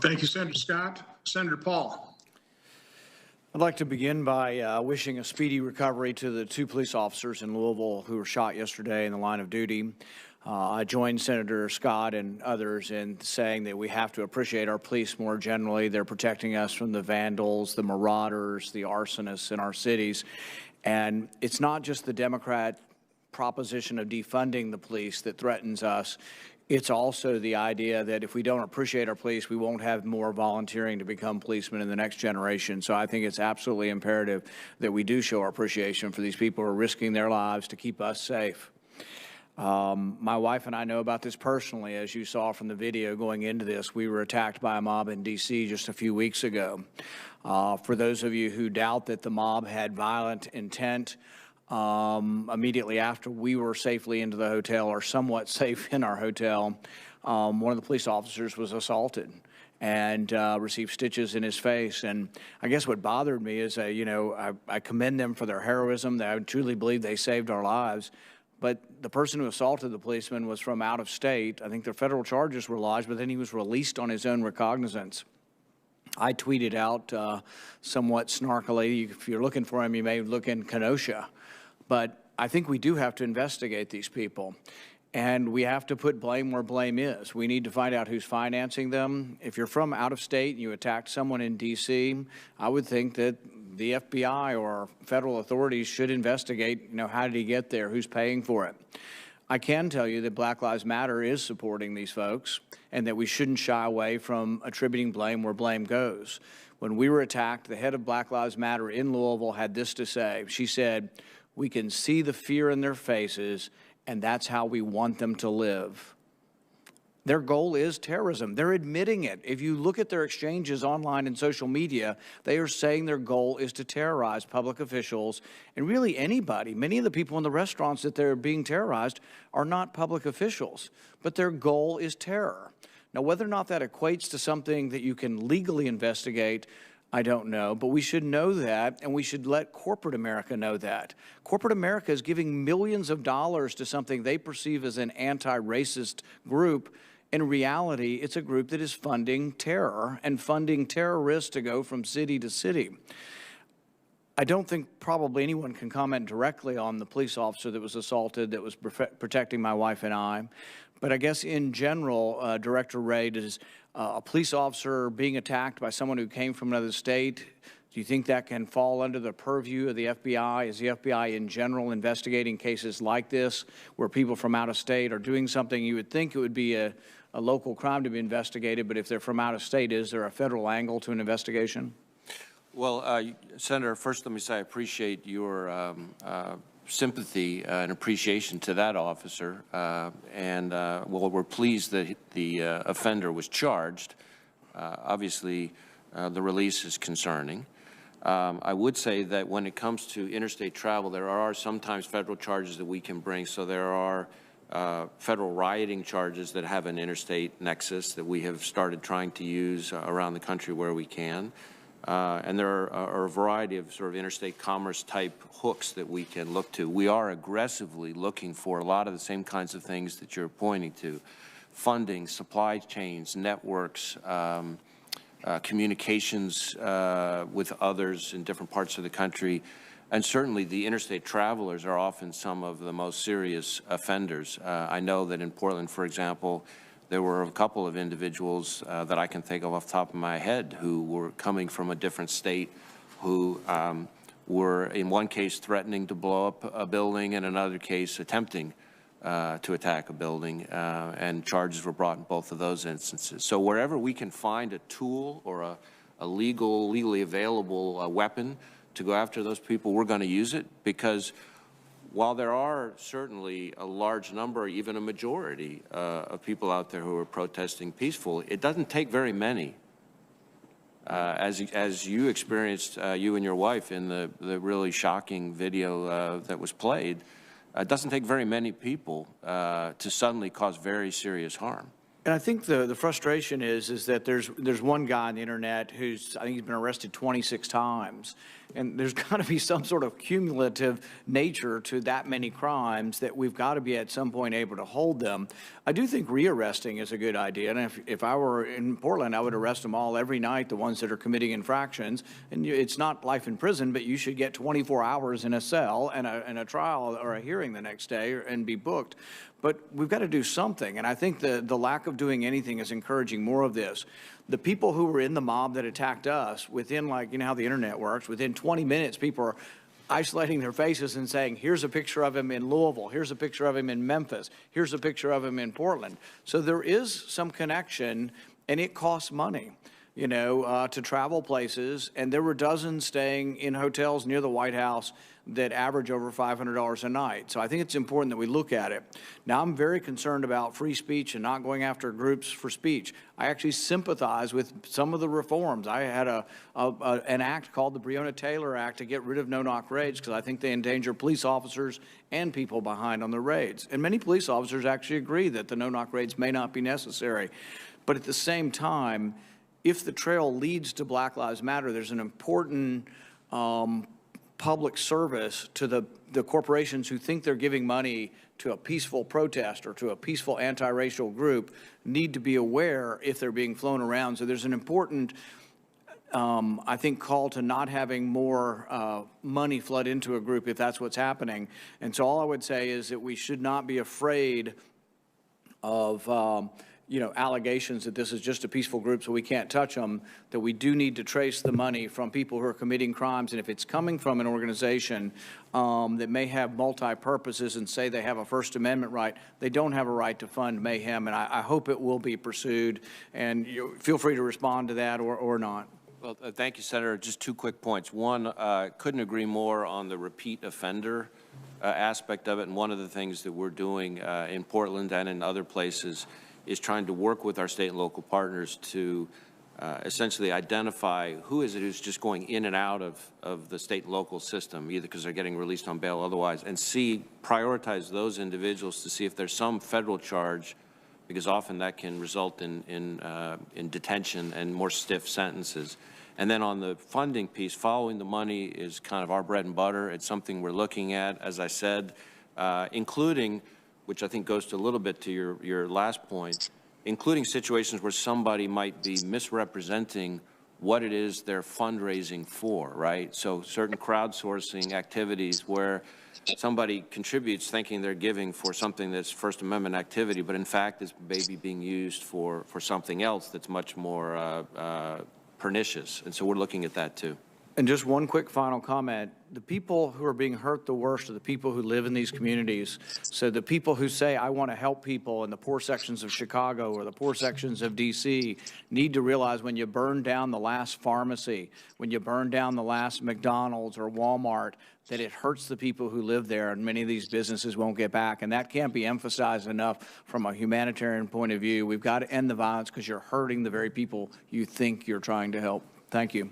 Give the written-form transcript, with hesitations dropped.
Thank you, Senator Scott. Senator Paul. I'd like to begin by wishing a speedy recovery to the 2 police officers in Louisville who were shot yesterday in the line of duty. I joined Senator Scott and others in saying that we have to appreciate our police more generally. They're protecting us from the vandals, the marauders, the arsonists in our cities. And it's not just the Democrat proposition of defunding the police that threatens us. It's also the idea that if we don't appreciate our police, we won't have more volunteering to become policemen in the next generation. So I think it's absolutely imperative that we do show our appreciation for these people who are risking their lives to keep us safe. My wife and I know about this personally. As you saw from the video going into this, we were attacked by a mob in D.C. just a few weeks ago. For those of you who doubt that the mob had violent intent, immediately after we were safely into the hotel, or somewhat safe in our hotel, one of the police officers was assaulted and received stitches in his face. And I guess what bothered me is, I commend them for their heroism. I truly believe they saved our lives. But the person who assaulted the policeman was from out of state. I think the federal charges were lodged, but then he was released on his own recognizance. I tweeted out somewhat snarkily, if you're looking for him, you may look in Kenosha. But I think we do have to investigate these people. And we have to put blame where blame is. We need to find out who's financing them. If you're from out of state and you attacked someone in D.C., I would think that the FBI or federal authorities should investigate, how did he get there, who's paying for it. I can tell you that Black Lives Matter is supporting these folks and that we shouldn't shy away from attributing blame where blame goes. When we were attacked, the head of Black Lives Matter in Louisville had this to say. She said, "We can see the fear in their faces, and that's how we want them to live." Their goal is terrorism. They're admitting it. If you look at their exchanges online and social media, they are saying their goal is to terrorize public officials and really anybody. Many of the people in the restaurants that they're being terrorized are not public officials, but their goal is terror. Now, whether or not that equates to something that you can legally investigate, I don't know, but we should know that, and we should let corporate America know that. Corporate America is giving millions of dollars to something they perceive as an anti-racist group. In reality, it's a group that is funding terror and funding terrorists to go from city to city. I don't think probably anyone can comment directly on the police officer that was assaulted that was protecting my wife and I. But I guess in general, Director Wray, does a police officer being attacked by someone who came from another state, do you think that can fall under the purview of the FBI? Is the FBI in general investigating cases like this where people from out of state are doing something you would think it would be a local crime to be investigated, but if they're from out of state, is there a federal angle to an investigation? Well, Senator, first let me say I appreciate your sympathy and appreciation to that officer, well, we're pleased that the offender was charged. Obviously, the release is concerning. I would say that when it comes to interstate travel, there are sometimes federal charges that we can bring. So there are federal rioting charges that have an interstate nexus that we have started trying to use around the country where we can. And there are a variety of sort of interstate commerce type hooks that we can look to. We are aggressively looking for a lot of the same kinds of things that you're pointing to: funding, supply chains, networks, communications with others in different parts of the country. And certainly the interstate travelers are often some of the most serious offenders. I know that in Portland, for example, there were a couple of individuals that I can think of off the top of my head who were coming from a different state, who were in one case threatening to blow up a building, and in another case attempting to attack a building, and charges were brought in both of those instances. So wherever we can find a tool or a legally available weapon to go after those people, we're going to use it, because while there are certainly a large number, even a majority of people out there who are protesting peacefully, it doesn't take very many. As you experienced, you and your wife, in the really shocking video that was played, it doesn't take very many people to suddenly cause very serious harm. And I think the frustration is that there's one guy on the internet who's, I think he's been arrested 26 times. And there's got to be some sort of cumulative nature to that many crimes that we've got to be at some point able to hold them. I do think rearresting is a good idea. And if I were in Portland, I would arrest them all every night, the ones that are committing infractions. And it's not life in prison, but you should get 24 hours in a cell and a trial or a hearing the next day and be booked. But we've got to do something. And I think the lack of doing anything is encouraging more of this. The people who were in the mob that attacked us, within, like, you know how the internet works, within 20 minutes, people are isolating their faces and saying, here's a picture of him in Louisville, here's a picture of him in Memphis, here's a picture of him in Portland. So there is some connection, and it costs money, you know, to travel places. And there were dozens staying in hotels near the White House that average over $500 a night. So I think it's important that we look at it. Now, I'm very concerned about free speech and not going after groups for speech. I actually sympathize with some of the reforms. I had an act called the Breonna-Taylor Act to get rid of no-knock raids because I think they endanger police officers and people behind on the raids. And many police officers actually agree that the no-knock raids may not be necessary. But at the same time, if the trail leads to Black Lives Matter, there's an important public service to the corporations who think they're giving money to a peaceful protest or to a peaceful anti-racial group need to be aware if they're being flown around. So there's an important, I think, call to not having more money flood into a group if that's what's happening. And so all I would say is that we should not be afraid of you know, allegations that this is just a peaceful group so we can't touch them, that we do need to trace the money from people who are committing crimes. And if it's coming from an organization that may have multi-purposes and say they have a First Amendment right, they don't have a right to fund mayhem. And I hope it will be pursued. And you feel free to respond to that or not. Well, thank you, Senator. Just two quick points. One, couldn't agree more on the repeat offender aspect of it. And one of the things that we're doing in Portland and in other places is trying to work with our state and local partners to essentially identify who is it who's just going in and out of the state and local system, either because they're getting released on bail or otherwise, and prioritize those individuals to see if there's some federal charge, because often that can result in detention and more stiff sentences. And then on the funding piece, following the money is kind of our bread and butter. It's something we're looking at, as I said, including, which I think goes to a little bit to your last point, including situations where somebody might be misrepresenting what it is they're fundraising for, right? So certain crowdsourcing activities where somebody contributes thinking they're giving for something that's First Amendment activity, but in fact is maybe being used for something else that's much more pernicious. And so we're looking at that too. And just one quick final comment. The people who are being hurt the worst are the people who live in these communities. So the people who say, I want to help people in the poor sections of Chicago or the poor sections of D.C. need to realize when you burn down the last pharmacy, when you burn down the last McDonald's or Walmart, that it hurts the people who live there, and many of these businesses won't get back. And that can't be emphasized enough from a humanitarian point of view. We've got to end the violence because you're hurting the very people you think you're trying to help. Thank you.